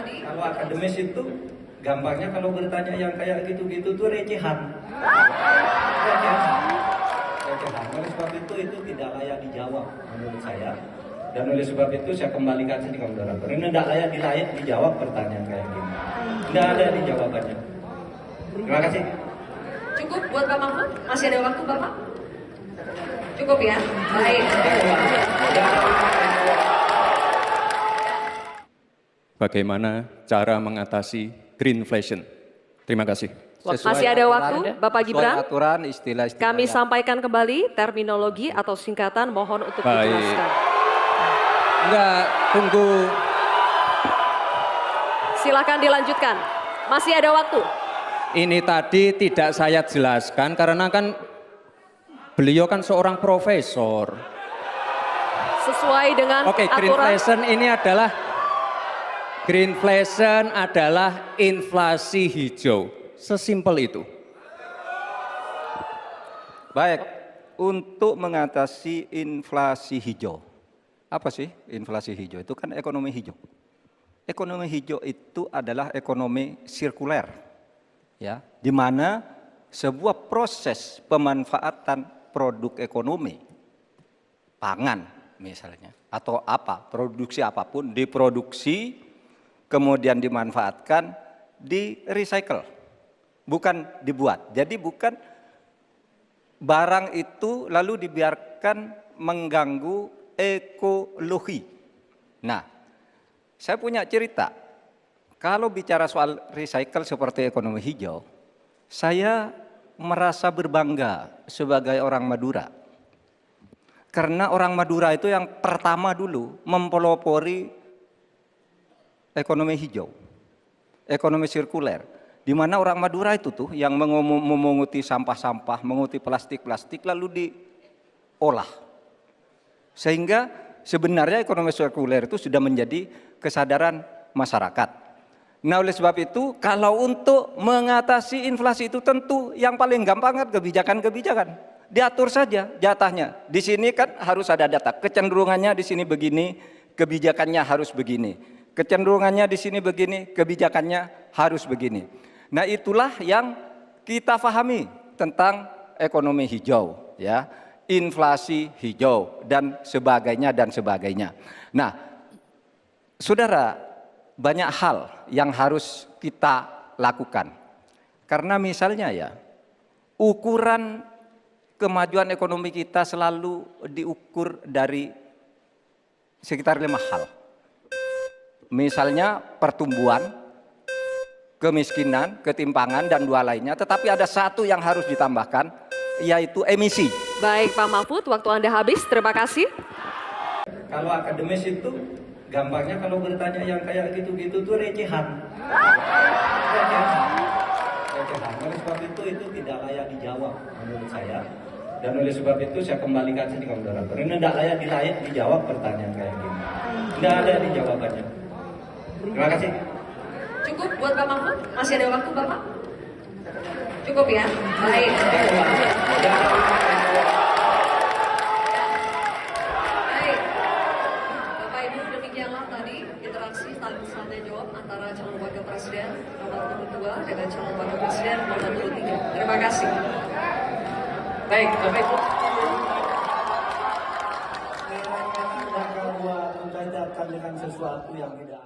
tadi. Kalau akademis itu gampangnya kalau bertanya yang kayak gitu-gitu tuh recehan. Recehan. Recehan. Oleh sebab itu tidak layak dijawab menurut saya. Dan oleh sebab itu saya kembalikan sini ke moderator. Ini tidak layak dijawab pertanyaan kayak gini. Tidak ada di jawabannya. Terima kasih. Cukup buat Pak Mahfud? Masih ada waktu Bapak? Cukup ya? Baik. Bagaimana cara mengatasi greenflation? Terima kasih. Masih ada waktu, Bapak Gibran. Aturan, istilah Kami sampaikan kembali terminologi atau singkatan, mohon untuk Baik. dijelaskan. Enggak, tunggu. Silakan dilanjutkan. Masih ada waktu. Ini tadi tidak saya jelaskan karena kan beliau kan seorang profesor. Sesuai dengan Oke, aturan. greenflation adalah inflasi hijau. Sesimpel itu. Baik, untuk mengatasi inflasi hijau. Apa sih inflasi hijau? Itu kan ekonomi hijau. Ekonomi hijau itu adalah ekonomi sirkuler. Ya, di mana sebuah proses pemanfaatan produk ekonomi, pangan misalnya, atau produksi apapun, diproduksi, kemudian dimanfaatkan, di recycle, bukan dibuat. Jadi bukan barang itu lalu dibiarkan mengganggu ekologi. Nah, saya punya cerita. Kalau bicara soal recycle seperti ekonomi hijau, saya merasa berbangga sebagai orang Madura. Karena orang Madura itu yang pertama dulu mempelopori ekonomi hijau, ekonomi sirkuler. Di mana orang Madura itu tuh yang memunguti sampah-sampah, menguti plastik-plastik lalu diolah. Sehingga sebenarnya ekonomi sirkuler itu sudah menjadi kesadaran masyarakat. Nah, oleh sebab itu kalau untuk mengatasi inflasi itu tentu yang paling gampang kan kebijakan-kebijakan. Diatur saja jatahnya. Di sini kan harus ada data. Kecenderungannya di sini begini, kebijakannya harus begini. Kecenderungannya di sini begini, kebijakannya harus begini. Nah, itulah yang kita pahami tentang ekonomi hijau, ya. Inflasi hijau dan sebagainya dan sebagainya. Nah, saudara, banyak hal yang harus kita lakukan. Karena misalnya ya, ukuran kemajuan ekonomi kita selalu diukur dari sekitar 5 hal. Misalnya pertumbuhan, kemiskinan, ketimpangan, dan 2 lainnya. Tetapi ada 1 yang harus ditambahkan, yaitu emisi. Baik Pak Mahfud, waktu Anda habis. Terima kasih. Kalau akademis itu gampangnya kalau bertanya yang kayak gitu-gitu tuh recehan. Recehan. Recehan. Oleh sebab itu tidak layak dijawab menurut saya. Dan oleh sebab itu saya kembalikan sini ke moderator. Ini tidak layak dijawab pertanyaan kayak gini. Tidak ada di jawabannya. Terima kasih. Cukup buat Pak Mahfud? Masih ada waktu Bapak? Cukup ya? Baik. Tanya jawab antara calon wakil presiden nomor 2 dengan calon wakil presiden nomor 3. Terima kasih. Baik, Bapak Ibu. Dengan sesuatu yang tidak